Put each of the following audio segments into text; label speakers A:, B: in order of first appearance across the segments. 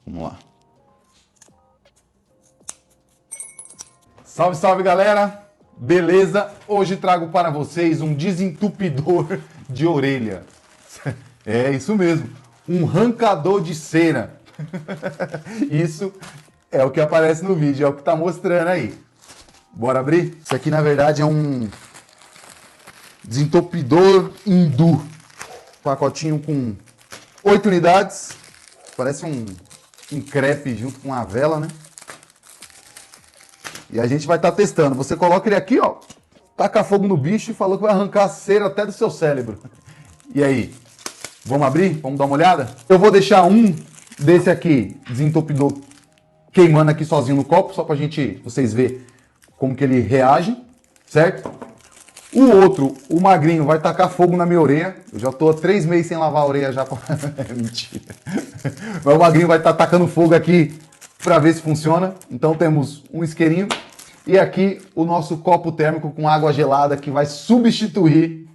A: Vamos lá. Salve, salve, galera! Beleza? Hoje trago para vocês um desentupidor de orelha. É isso mesmo, um arrancador de cera. Isso é o que aparece no vídeo, é o que tá mostrando aí. Bora abrir? Isso aqui, na verdade, é um desentupidor hindu. Pacotinho com 8 unidades. Parece um crepe junto com a vela, né? E a gente vai estar testando. Você coloca ele aqui, ó, taca fogo no bicho e falou que vai arrancar a cera até do seu cérebro. E aí? Vamos abrir? Vamos dar uma olhada? Eu vou deixar um desse aqui, desentupidor, queimando aqui sozinho no copo, só pra vocês verem como que ele reage, certo? O outro, o magrinho, vai tacar fogo na minha orelha. Eu já tô há 3 meses sem lavar a orelha já. Mentira. Mas o magrinho vai estar tacando fogo aqui para ver se funciona. Então temos um isqueirinho e aqui o nosso copo térmico com água gelada que vai substituir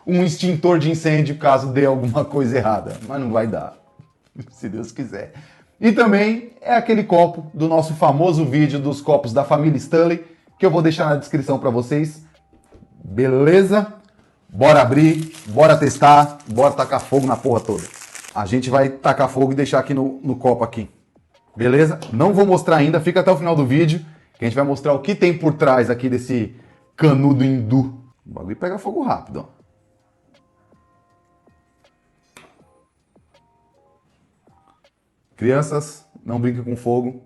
A: um extintor de incêndio caso dê alguma coisa errada. Mas não vai dar, se Deus quiser. E também é aquele copo do nosso famoso vídeo dos copos da família Stanley, que eu vou deixar na descrição para vocês. Beleza? Bora abrir, bora testar, bora tacar fogo na porra toda. A gente vai tacar fogo e deixar aqui no copo aqui. Beleza? Não vou mostrar ainda, fica até o final do vídeo, que a gente vai mostrar o que tem por trás aqui desse canudo hindu. O bagulho pega fogo rápido, ó. Crianças, não brinquem com fogo,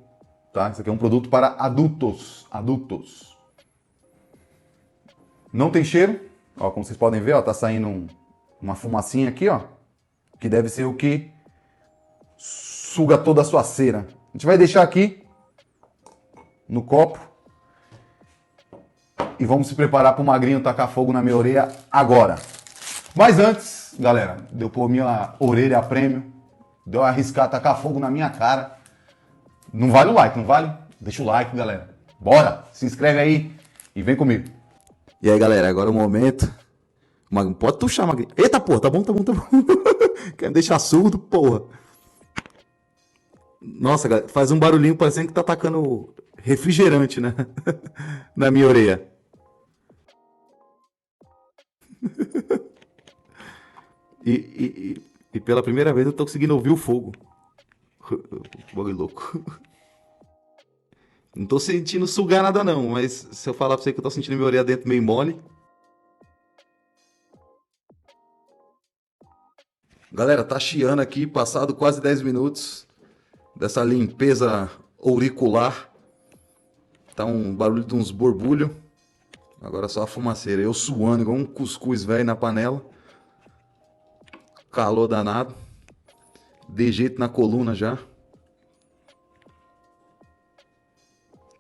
A: tá? Isso aqui é um produto para adultos. Adultos. Não tem cheiro, ó, como vocês podem ver, ó, tá saindo uma fumacinha aqui, ó, que deve ser o que suga toda a sua cera. A gente vai deixar aqui no copo e vamos se preparar para o magrinho tacar fogo na minha orelha agora. Mas antes, galera, de eu pôr minha orelha a prêmio, de eu arriscar tacar fogo na minha cara, não vale o like, não vale? Deixa o like, galera. Bora, se inscreve aí e vem comigo. E aí, galera, agora é o momento. Pode tuchar, magrinho. Eita, porra, tá bom, tá bom, tá bom. Quer me deixar surdo, porra. Nossa, galera, faz um barulhinho parecendo que tá tacando refrigerante, né? Na minha orelha. E pela primeira vez eu tô conseguindo ouvir o fogo. Bagulho louco. Não tô sentindo sugar nada não, mas se eu falar pra você que eu tô sentindo minha orelha dentro meio mole. Galera, tá chiando aqui, passado quase 10 minutos dessa limpeza auricular. Tá um barulho de uns borbulhos. Agora só a fumaceira. Eu suando igual um cuscuz velho na panela. Calor danado. De jeito na coluna já.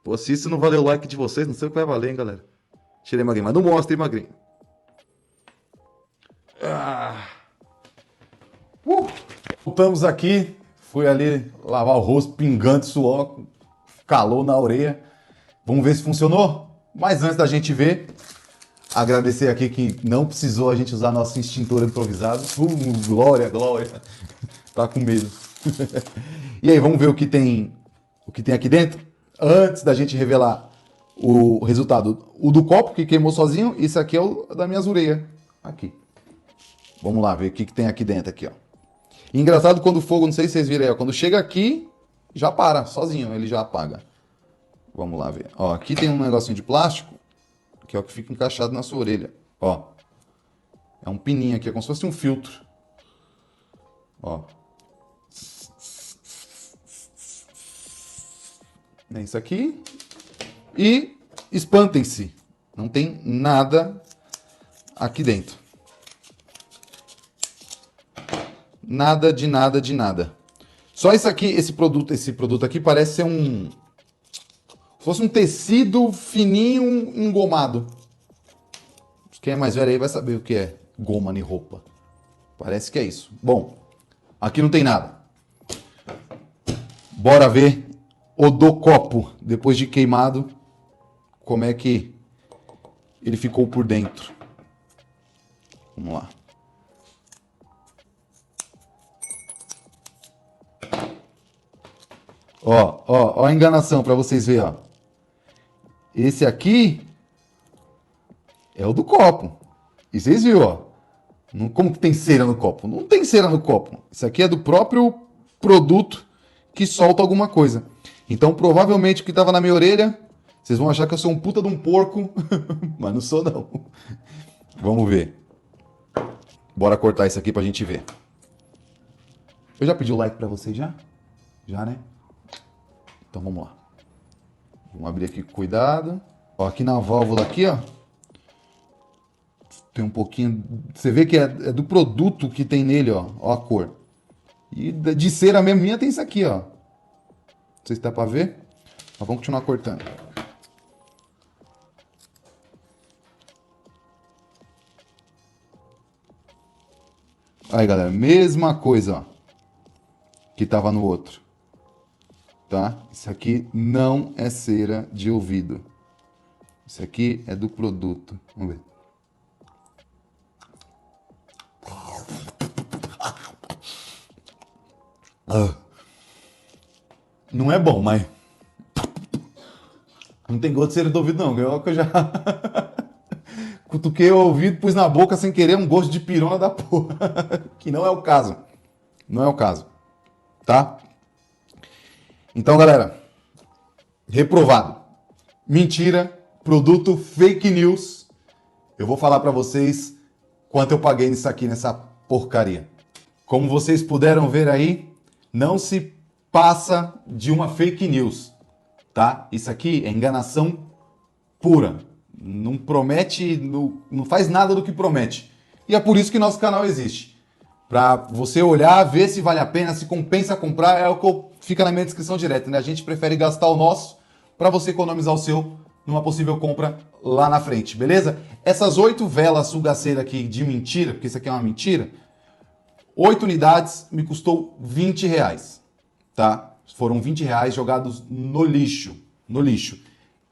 A: Pô, se isso não valeu o like de vocês, não sei o que vai valer, hein, galera. Tirei magrinho, mas não mostra, hein, magrinho. Voltamos aqui. Fui ali lavar o rosto, pingando suor, calor na orelha. Vamos ver se funcionou? Mas antes da gente ver, agradecer aqui que não precisou a gente usar nosso extintor improvisado. Glória, glória. Tá com medo. E aí, vamos ver o que tem aqui dentro? Antes da gente revelar o resultado. O do copo, que queimou sozinho. Isso aqui é o da minha orelhas. Aqui. Vamos lá ver o que tem aqui dentro. Aqui, ó. E engraçado quando o fogo, não sei se vocês viram aí, ó, quando chega aqui, já para, sozinho, ele já apaga. Vamos lá ver. Ó, aqui tem um negocinho de plástico, que é o que fica encaixado na sua orelha. Ó. É um pininho aqui, é como se fosse um filtro. Ó. É isso aqui. E espantem-se. Não tem nada aqui dentro. Nada de nada de nada. Só isso aqui, esse produto aqui parece ser se fosse um tecido fininho engomado. Quem é mais velho aí vai saber o que é goma de roupa. Parece que é isso. Bom, aqui não tem nada. Bora ver o do copo, depois de queimado, como é que ele ficou por dentro. Vamos lá. Ó a enganação para vocês verem, ó. Esse aqui é o do copo. E vocês viram, ó. Como que tem cera no copo? Não tem cera no copo. Isso aqui é do próprio produto que solta alguma coisa. Então, provavelmente, o que estava na minha orelha, vocês vão achar que eu sou um puta de um porco, mas não sou, não. Vamos ver. Bora cortar isso aqui pra gente ver. Eu já pedi o like pra vocês, já? Já, né? Então, vamos lá. Vamos abrir aqui com cuidado. Ó, aqui na válvula aqui, ó. Tem um pouquinho... Você vê que é do produto que tem nele, ó. Ó a cor. E de cera mesmo minha tem isso aqui, ó. Não sei se dá pra ver. Mas vamos continuar cortando. Aí, galera. Mesma coisa, ó. Que tava no outro. Tá? Isso aqui não é cera de ouvido. Isso aqui é do produto. Vamos ver. Não é bom, mas não tem gosto de cera do ouvido, não. Eu já cutuquei o ouvido, pus na boca sem querer um gosto de pirona da porra. Que não é o caso. Não é o caso. Tá? Então, galera, reprovado. Mentira, produto fake news. Eu vou falar pra vocês quanto eu paguei nisso aqui, nessa porcaria. Como vocês puderam ver aí, não se passa de uma fake news, tá? Isso aqui é enganação pura. Não promete, não faz nada do que promete. E é por isso que nosso canal existe. Pra você olhar, ver se vale a pena, se compensa comprar, é o que fica na minha descrição direta, né? A gente prefere gastar o nosso para você economizar o seu numa possível compra lá na frente, beleza? Essas 8 velas sugaceiras aqui de mentira, porque isso aqui é uma mentira, 8 unidades me custou R$20, tá? Foram R$20 jogados no lixo, no lixo.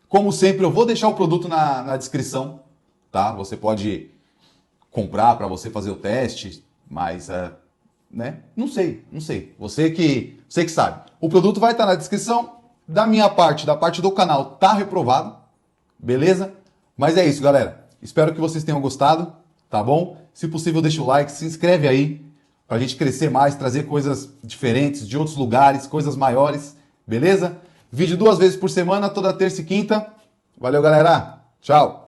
A: Como sempre, eu vou deixar o produto na descrição, tá? Você pode comprar para você fazer o teste, mas, né? Não sei. Você que sabe. O produto vai estar na descrição. Da minha parte, da parte do canal, tá reprovado, beleza? Mas é isso, galera. Espero que vocês tenham gostado, tá bom? Se possível, deixa o like, se inscreve aí, pra gente crescer mais, trazer coisas diferentes, de outros lugares, coisas maiores, beleza? Vídeo 2 vezes por semana, toda terça e quinta. Valeu, galera. Tchau.